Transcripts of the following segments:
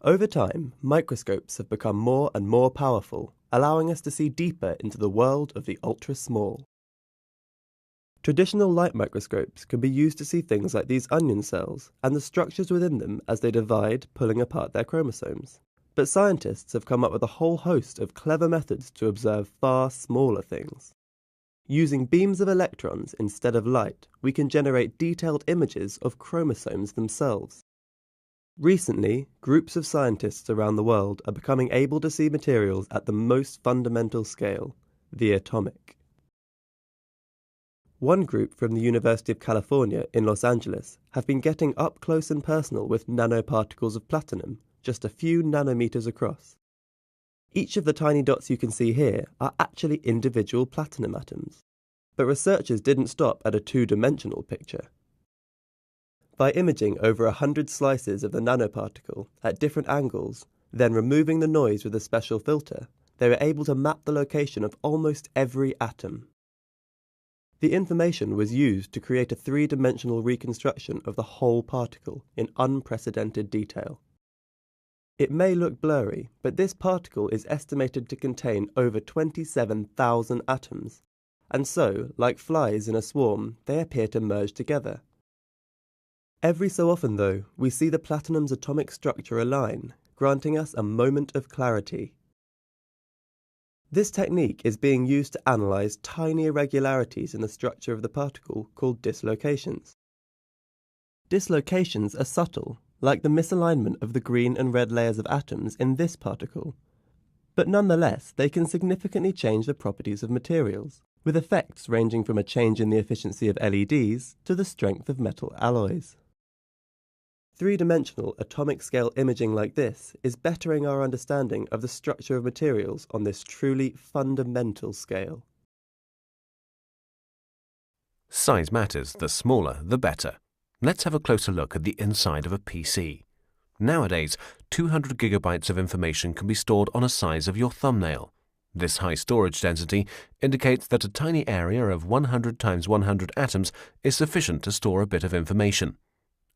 Over time, microscopes have become more and more powerful, allowing us to see deeper into the world of the ultra-small. Traditional light microscopes can be used to see things like these onion cells and the structures within them as they divide, pulling apart their chromosomes. But scientists have come up with a whole host of clever methods to observe far smaller things. Using beams of electrons instead of light, we can generate detailed images of chromosomes themselves. Recently, groups of scientists around the world are becoming able to see materials at the most fundamental scale, the atomic. One group from the University of California in Los Angeles have been getting up close and personal with nanoparticles of platinum, just a few nanometers across. Each of the tiny dots you can see here are actually individual platinum atoms. But researchers didn't stop at a two-dimensional picture. By imaging over 100 slices of the nanoparticle at different angles, then removing the noise with a special filter, they were able to map the location of almost every atom. The information was used to create a three-dimensional reconstruction of the whole particle in unprecedented detail. It may look blurry, but this particle is estimated to contain over 27,000 atoms, and so, like flies in a swarm, they appear to merge together. Every so often, though, we see the platinum's atomic structure align, granting us a moment of clarity. This technique is being used to analyze tiny irregularities in the structure of the particle called dislocations. Dislocations are subtle, like the misalignment of the green and red layers of atoms in this particle, but nonetheless they can significantly change the properties of materials, with effects ranging from a change in the efficiency of LEDs to the strength of metal alloys. Three-dimensional atomic-scale imaging like this is bettering our understanding of the structure of materials on this truly fundamental scale. Size matters, the smaller the better. Let's have a closer look at the inside of a PC. Nowadays, 200 gigabytes of information can be stored on a size of your thumbnail. This high storage density indicates that a tiny area of 100 times 100 atoms is sufficient to store a bit of information.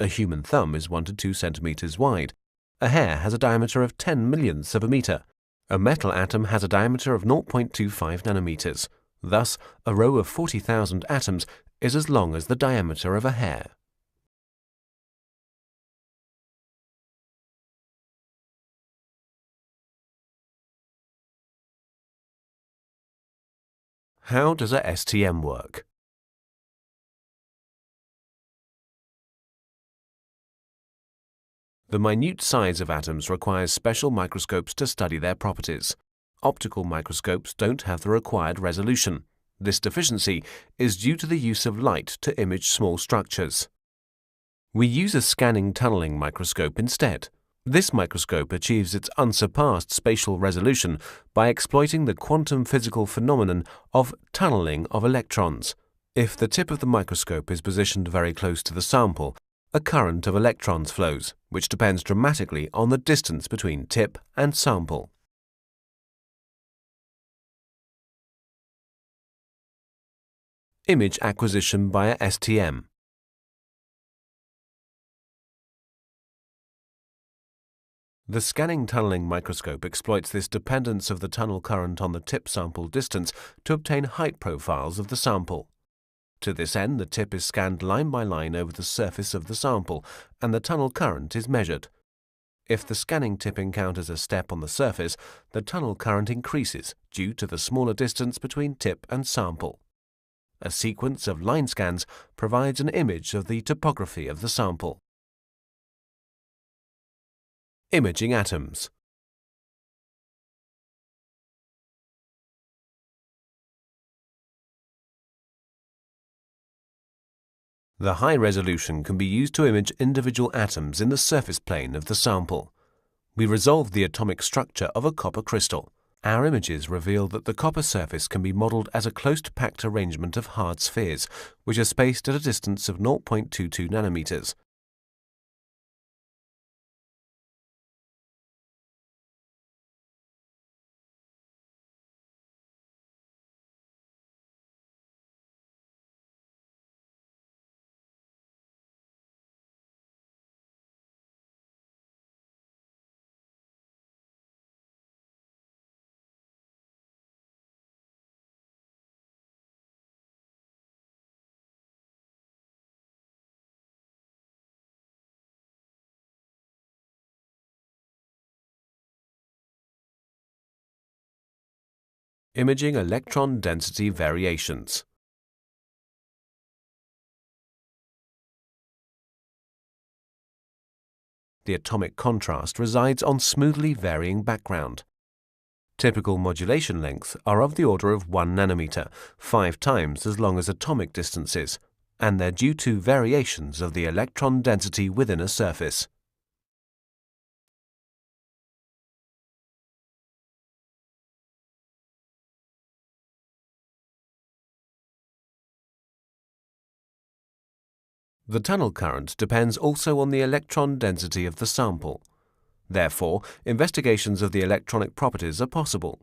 A human thumb is 1 to 2 centimeters wide. A hair has a diameter of 10 millionths of a meter. A metal atom has a diameter of 0.25 nanometers. Thus, a row of 40,000 atoms is as long as the diameter of a hair. How does a STM work? The minute size of atoms requires special microscopes to study their properties. Optical microscopes don't have the required resolution. This deficiency is due to the use of light to image small structures. We use a scanning tunneling microscope instead. This microscope achieves its unsurpassed spatial resolution by exploiting the quantum physical phenomenon of tunneling of electrons. If the tip of the microscope is positioned very close to the sample, a current of electrons flows, which depends dramatically on the distance between tip and sample. Image acquisition by a STM. The scanning tunneling microscope exploits this dependence of the tunnel current on the tip sample distance to obtain height profiles of the sample. To this end, the tip is scanned line by line over the surface of the sample, and the tunnel current is measured. If the scanning tip encounters a step on the surface, the tunnel current increases due to the smaller distance between tip and sample. A sequence of line scans provides an image of the topography of the sample. Imaging atoms. The high resolution can be used to image individual atoms in the surface plane of the sample. We resolved the atomic structure of a copper crystal. Our images reveal that the copper surface can be modeled as a close-packed arrangement of hard spheres, which are spaced at a distance of 0.22 nanometers. Imaging electron density variations. The atomic contrast resides on smoothly varying background. Typical modulation lengths are of the order of 1 nanometer, 5 times as long as atomic distances, and they're due to variations of the electron density within a surface. The tunnel current depends also on the electron density of the sample. Therefore, investigations of the electronic properties are possible.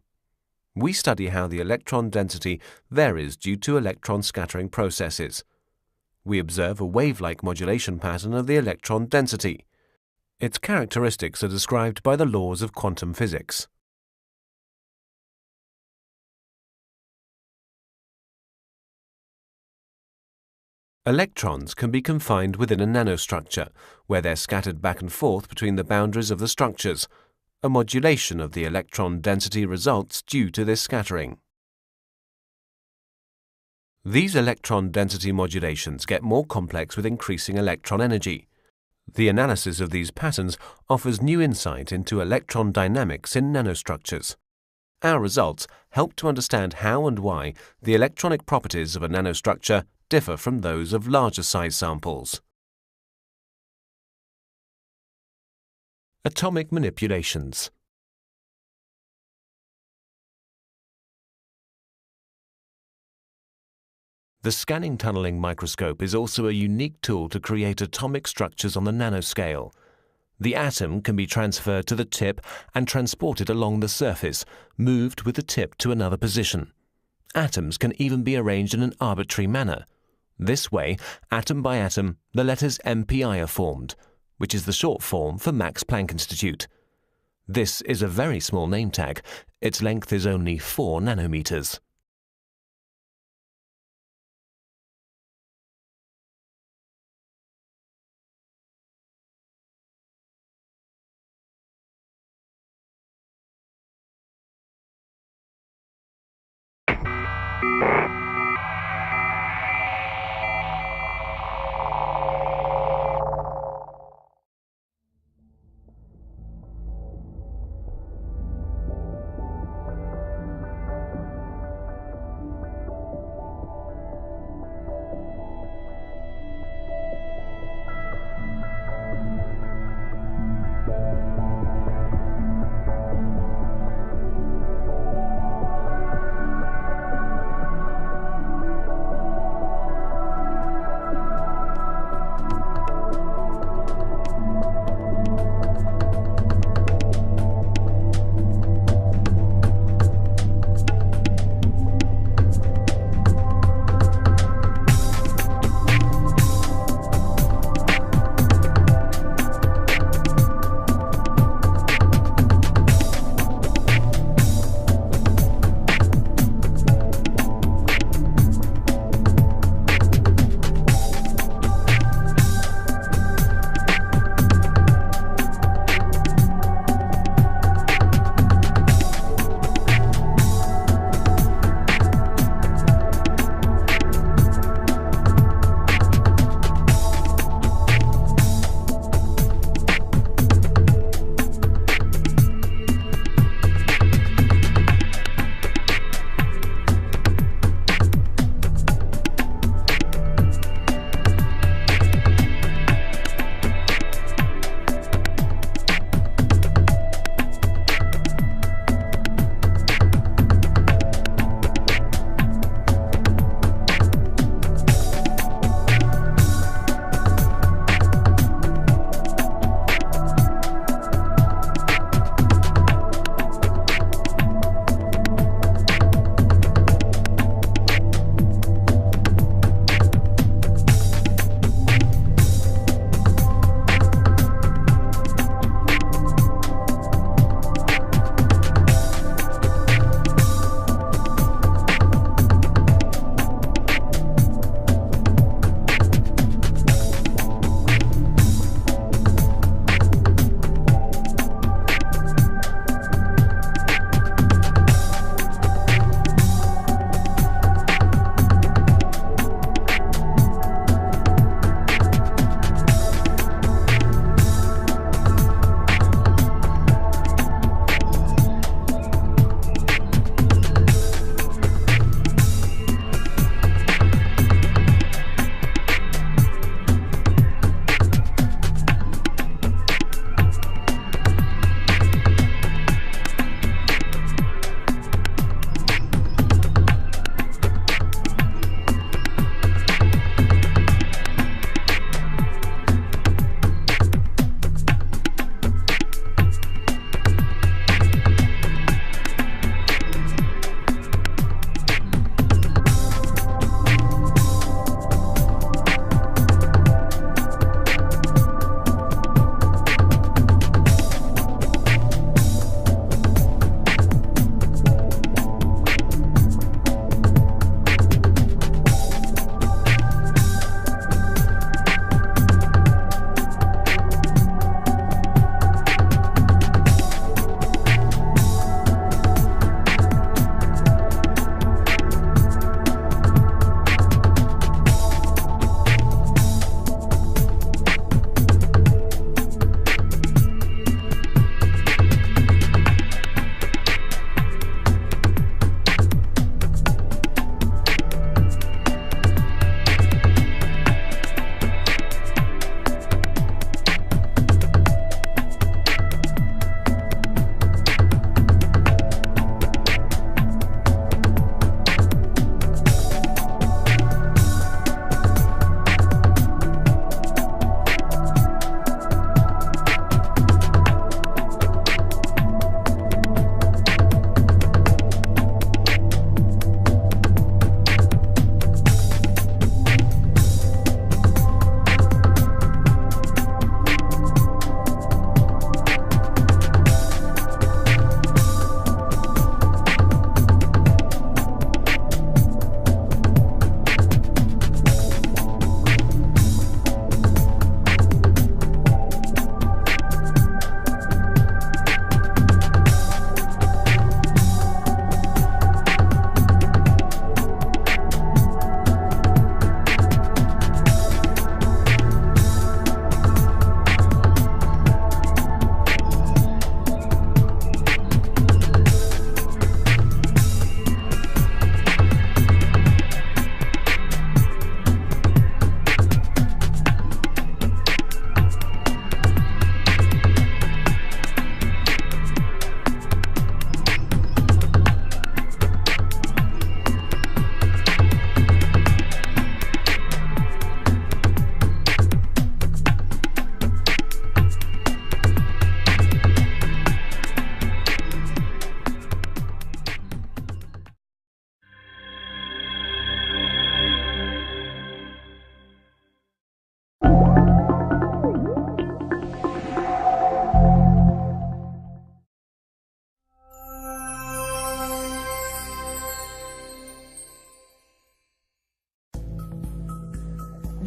We study how the electron density varies due to electron scattering processes. We observe a wave-like modulation pattern of the electron density. Its characteristics are described by the laws of quantum physics. Electrons can be confined within a nanostructure, where they're scattered back and forth between the boundaries of the structures. A modulation of the electron density results due to this scattering. These electron density modulations get more complex with increasing electron energy. The analysis of these patterns offers new insight into electron dynamics in nanostructures. Our results help to understand how and why the electronic properties of a nanostructure differ from those of larger size samples. Atomic manipulations. The scanning tunneling microscope is also a unique tool to create atomic structures on the nanoscale. The atom can be transferred to the tip and transported along the surface, moved with the tip to another position. Atoms can even be arranged in an arbitrary manner. This way, atom by atom, the letters MPI are formed, which is the short form for Max Planck Institute. This is a very small name tag. Its length is only 4 nanometers.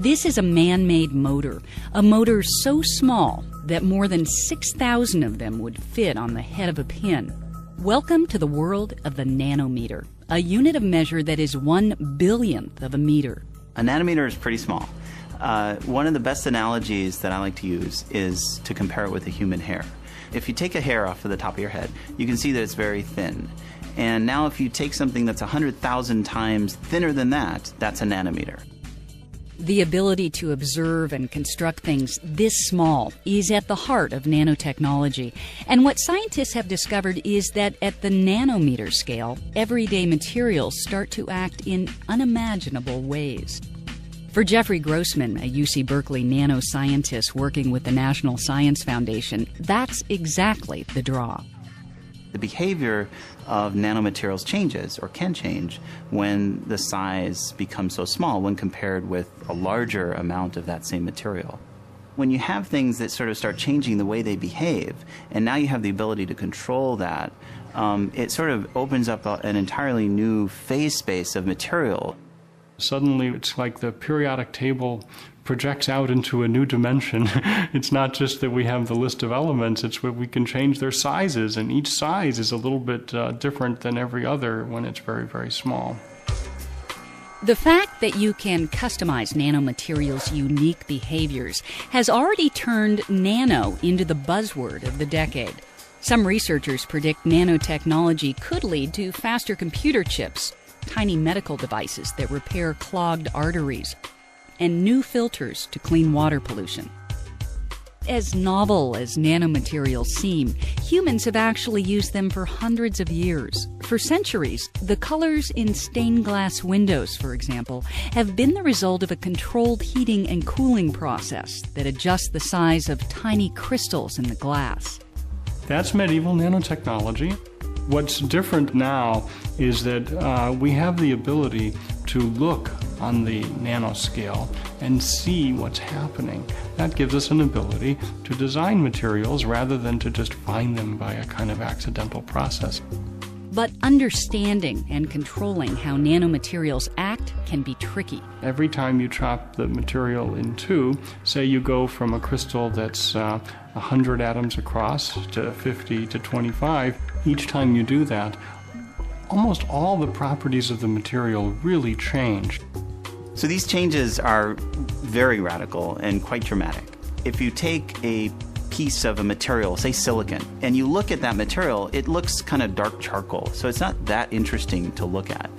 This is a man-made motor, a motor so small that more than 6,000 of them would fit on the head of a pin. Welcome to the world of the nanometer, a unit of measure that is 1/billionth of a meter. A nanometer is pretty small. One of the best analogies that I like to use is to compare it with a human hair. If you take a hair off of the top of your head, you can see that it's very thin. And now if you take something that's 100,000 times thinner than that, that's a nanometer. The ability to observe and construct things this small is at the heart of nanotechnology. And what scientists have discovered is that at the nanometer scale, everyday materials start to act in unimaginable ways. For Jeffrey Grossman, a UC Berkeley nanoscientist working with the National Science Foundation, that's exactly the draw. The behavior of nanomaterials changes, or can change, when the size becomes so small when compared with a larger amount of that same material. When you have things that sort of start changing the way they behave, and now you have the ability to control that, it sort of opens up an entirely new phase space of material. Suddenly it's like the periodic table projects out into a new dimension. It's not just that we have the list of elements, it's where we can change their sizes, and each size is a little bit different than every other when it's very, very small. The fact that you can customize nanomaterials' unique behaviors has already turned nano into the buzzword of the decade. Some researchers predict nanotechnology could lead to faster computer chips, tiny medical devices that repair clogged arteries, and new filters to clean water pollution. As novel as nanomaterials seem, humans have actually used them for hundreds of years. For centuries, the colors in stained glass windows, for example, have been the result of a controlled heating and cooling process that adjusts the size of tiny crystals in the glass. That's medieval nanotechnology. What's different now is that we have the ability to look on the nanoscale and see what's happening. That gives us an ability to design materials rather than to just find them by a kind of accidental process. But understanding and controlling how nanomaterials act can be tricky. Every time you chop the material in two, say you go from a crystal that's 100 atoms across to 50 to 25, each time you do that, almost all the properties of the material really change. So these changes are very radical and quite dramatic. If you take a piece of a material, say silicon, and you look at that material, it looks kind of dark charcoal, so it's not that interesting to look at.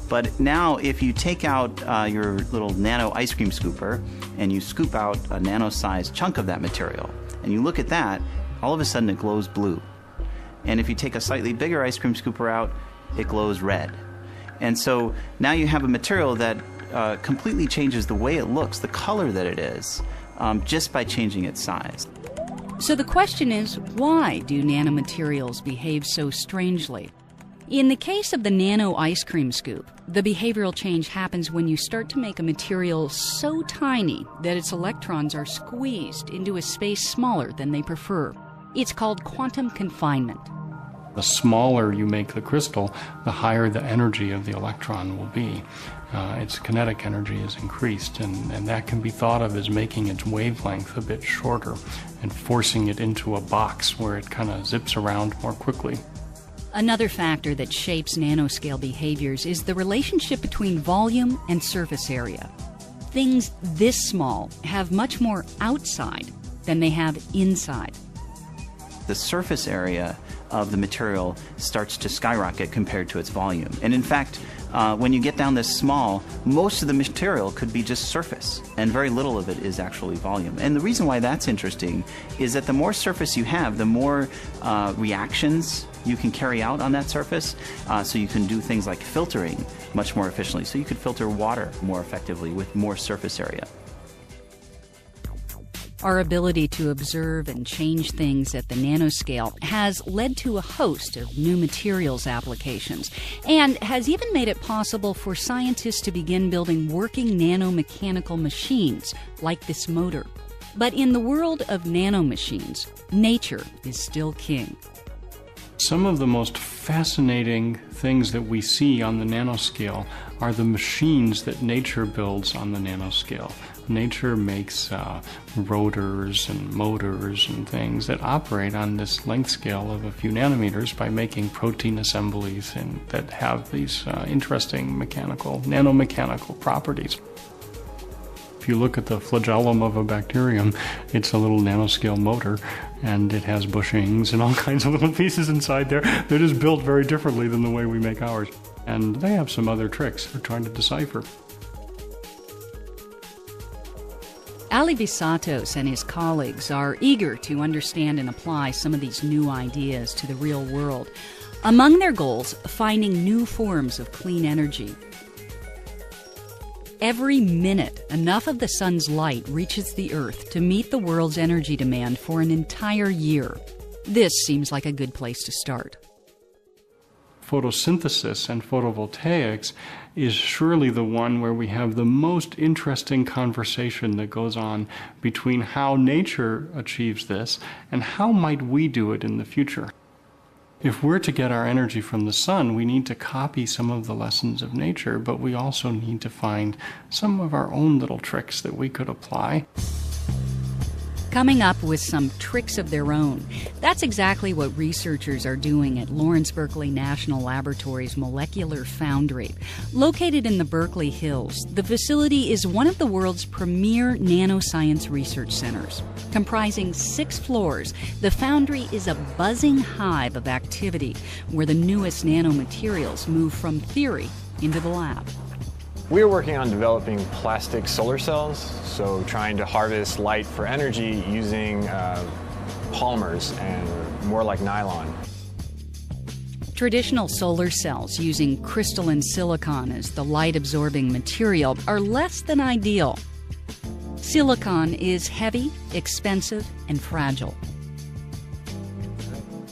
But now if you take out your little nano ice cream scooper and you scoop out a nano-sized chunk of that material, and you look at that, all of a sudden it glows blue. And if you take a slightly bigger ice cream scooper out, it glows red. And so now you have a material that completely changes the way it looks, the color that it is, just by changing its size. So the question is, why do nanomaterials behave so strangely? In the case of the nano ice cream scoop, the behavioral change happens when you start to make a material so tiny that its electrons are squeezed into a space smaller than they prefer. It's called quantum confinement. The smaller you make the crystal, the higher the energy of the electron will be. Its kinetic energy is increased, and that can be thought of as making its wavelength a bit shorter and forcing it into a box where it kind of zips around more quickly. Another factor that shapes nanoscale behaviors is the relationship between volume and surface area. Things this small have much more outside than they have inside. The surface area of the material starts to skyrocket compared to its volume. And in fact, when you get down this small, most of the material could be just surface, and very little of it is actually volume. And the reason why that's interesting is that the more surface you have, the more reactions you can carry out on that surface, so you can do things like filtering much more efficiently. So you could filter water more effectively with more surface area. Our ability to observe and change things at the nanoscale has led to a host of new materials applications and has even made it possible for scientists to begin building working nanomechanical machines like this motor. But in the world of nanomachines, nature is still king. Some of the most fascinating things that we see on the nanoscale are the machines that nature builds on the nanoscale. Nature makes rotors and motors and things that operate on this length scale of a few nanometers by making protein assemblies and that have these interesting nanomechanical properties. If you look at the flagellum of a bacterium, it's a little nanoscale motor, and it has bushings and all kinds of little pieces inside there that is built very differently than the way we make ours. And they have some other tricks they're trying to decipher. Ali Visatos and his colleagues are eager to understand and apply some of these new ideas to the real world. Among their goals, finding new forms of clean energy. Every minute, enough of the sun's light reaches the Earth to meet the world's energy demand for an entire year. This seems like a good place to start. Photosynthesis and photovoltaics is surely the one where we have the most interesting conversation that goes on between how nature achieves this and how might we do it in the future. If we're to get our energy from the sun, we need to copy some of the lessons of nature, but we also need to find some of our own little tricks that we could apply. Coming up with some tricks of their own. That's exactly what researchers are doing at Lawrence Berkeley National Laboratory's Molecular Foundry. Located in the Berkeley Hills, the facility is one of the world's premier nanoscience research centers. Comprising 6 floors, the Foundry is a buzzing hive of activity where the newest nanomaterials move from theory into the lab. We are working on developing plastic solar cells, so trying to harvest light for energy using polymers and more like nylon. Traditional solar cells using crystalline silicon as the light-absorbing material are less than ideal. Silicon is heavy, expensive, and fragile.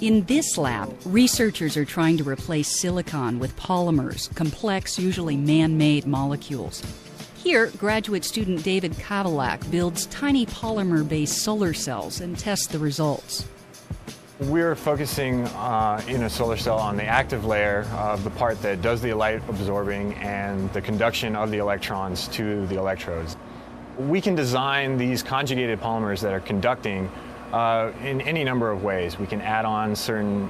In this lab, researchers are trying to replace silicon with polymers, complex, usually man-made molecules. Here, graduate student David Kavalak builds tiny polymer-based solar cells and tests the results. We're focusing in a solar cell on the active layer of the part that does the light absorbing and the conduction of the electrons to the electrodes. We can design these conjugated polymers that are conducting in any number of ways. We can add on certain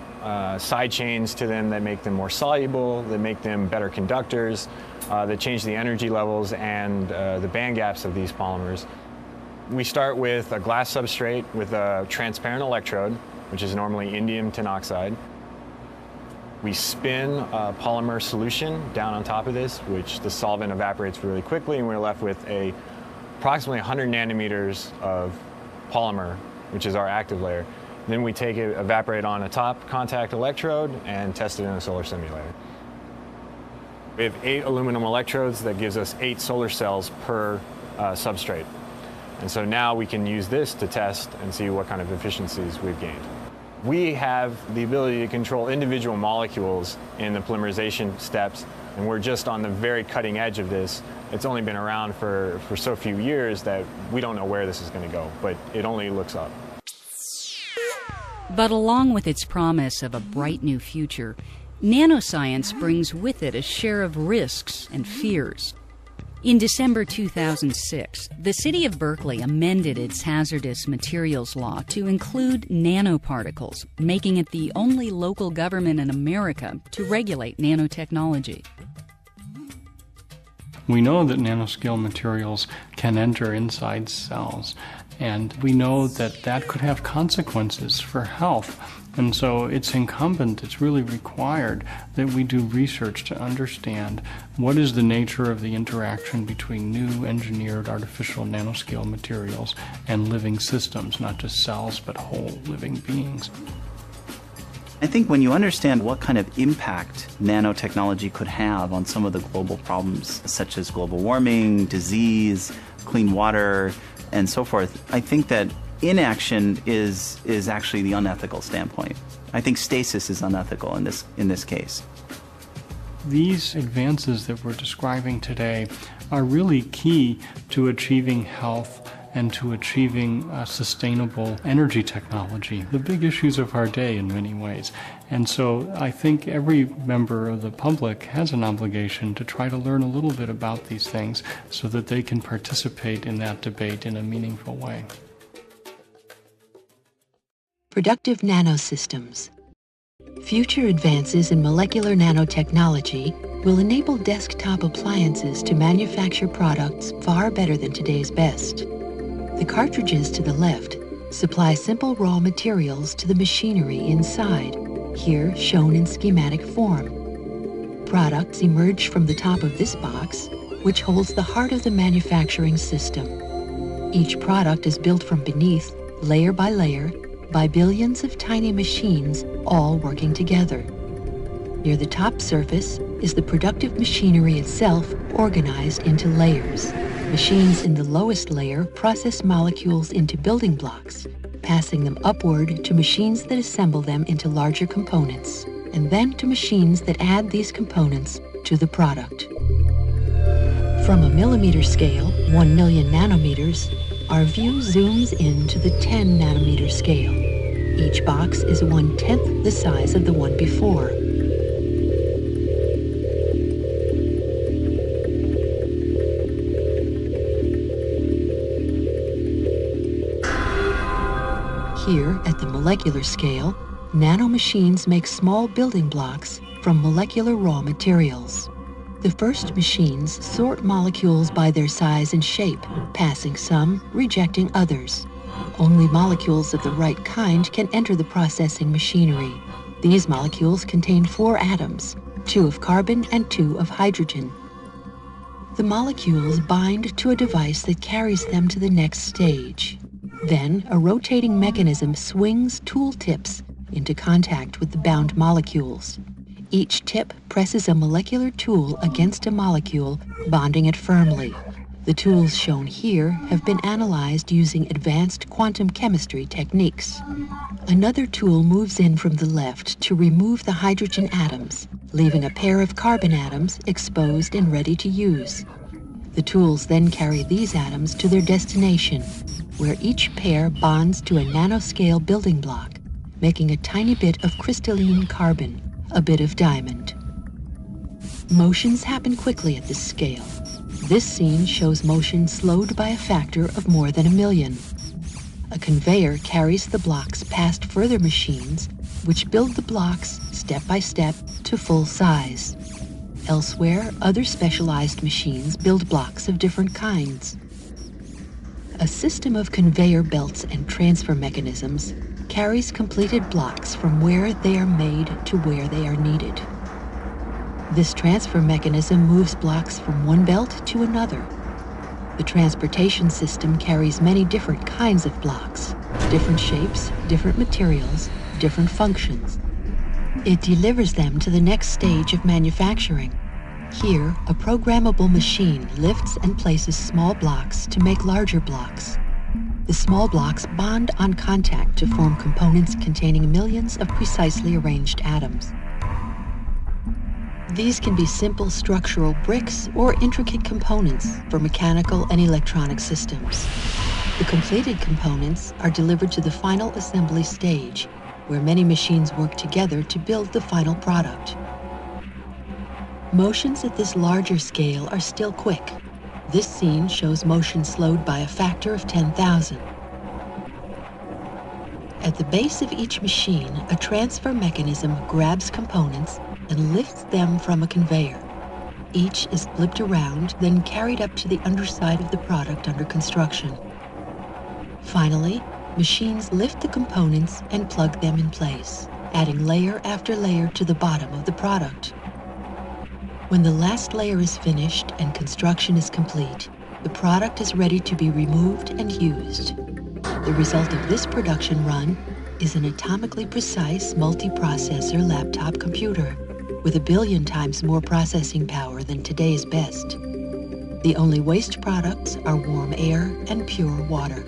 side chains to them that make them more soluble, that make them better conductors, that change the energy levels and the band gaps of these polymers. We start with a glass substrate with a transparent electrode, which is normally indium tin oxide. We spin a polymer solution down on top of this, which the solvent evaporates really quickly, and we're left with approximately 100 nanometers of polymer, which is our active layer. Then we take it, evaporate on a top contact electrode, and test it in a solar simulator. We have 8 aluminum electrodes that gives us 8 solar cells per substrate. And so now we can use this to test and see what kind of efficiencies we've gained. We have the ability to control individual molecules in the polymerization steps, and we're just on the very cutting edge of this. It's only been around for so few years that we don't know where this is going to go, but it only looks up. But along with its promise of a bright new future, nanoscience brings with it a share of risks and fears. In December 2006, the city of Berkeley amended its hazardous materials law to include nanoparticles, making it the only local government in America to regulate nanotechnology. We know that nanoscale materials can enter inside cells, and we know that that could have consequences for health. And so it's incumbent, it's really required that we do research to understand what is the nature of the interaction between new engineered artificial nanoscale materials and living systems, not just cells, but whole living beings. I think when you understand what kind of impact nanotechnology could have on some of the global problems, such as global warming, disease, clean water, and so forth, I think that inaction is actually the unethical standpoint. I think stasis is unethical in this case. These advances that we're describing today are really key to achieving health and to achieving sustainable energy technology, the big issues of our day in many ways. And so I think every member of the public has an obligation to try to learn a little bit about these things so that they can participate in that debate in a meaningful way. Productive nanosystems. Future advances in molecular nanotechnology will enable desktop appliances to manufacture products far better than today's best. The cartridges to the left supply simple raw materials to the machinery inside, here shown in schematic form. Products emerge from the top of this box, which holds the heart of the manufacturing system. Each product is built from beneath, layer by layer, by billions of tiny machines all working together. Near the top surface is the productive machinery itself organized into layers. Machines in the lowest layer process molecules into building blocks, passing them upward to machines that assemble them into larger components, and then to machines that add these components to the product. From a millimeter scale, 1 million nanometers, our view zooms in to the 10 nanometer scale. Each box is 1/10 the size of the one before. Here, at the molecular scale, nanomachines make small building blocks from molecular raw materials. The first machines sort molecules by their size and shape, passing some, rejecting others. Only molecules of the right kind can enter the processing machinery. These molecules contain 4 atoms, 2 of carbon and 2 of hydrogen. The molecules bind to a device that carries them to the next stage. Then, a rotating mechanism swings tool tips into contact with the bound molecules. Each tip presses a molecular tool against a molecule, bonding it firmly. The tools shown here have been analyzed using advanced quantum chemistry techniques. Another tool moves in from the left to remove the hydrogen atoms, leaving a pair of carbon atoms exposed and ready to use. The tools then carry these atoms to their destination, where each pair bonds to a nanoscale building block, making a tiny bit of crystalline carbon, a bit of diamond. Motions happen quickly at this scale. This scene shows motion slowed by a factor of more than 1 million. A conveyor carries the blocks past further machines, which build the blocks step by step to full size. Elsewhere, other specialized machines build blocks of different kinds. A system of conveyor belts and transfer mechanisms carries completed blocks from where they are made to where they are needed. This transfer mechanism moves blocks from one belt to another. The transportation system carries many different kinds of blocks, different shapes, different materials, different functions. It delivers them to the next stage of manufacturing. Here, a programmable machine lifts and places small blocks to make larger blocks. The small blocks bond on contact to form components containing millions of precisely arranged atoms. These can be simple structural bricks or intricate components for mechanical and electronic systems. The completed components are delivered to the final assembly stage, where many machines work together to build the final product. Motions at this larger scale are still quick. This scene shows motion slowed by a factor of 10,000. At the base of each machine, a transfer mechanism grabs components and lifts them from a conveyor. Each is flipped around, then carried up to the underside of the product under construction. Finally, machines lift the components and plug them in place, adding layer after layer to the bottom of the product. When the last layer is finished and construction is complete, the product is ready to be removed and used. The result of this production run is an atomically precise multiprocessor laptop computer with 1 billion times more processing power than today's best. The only waste products are warm air and pure water.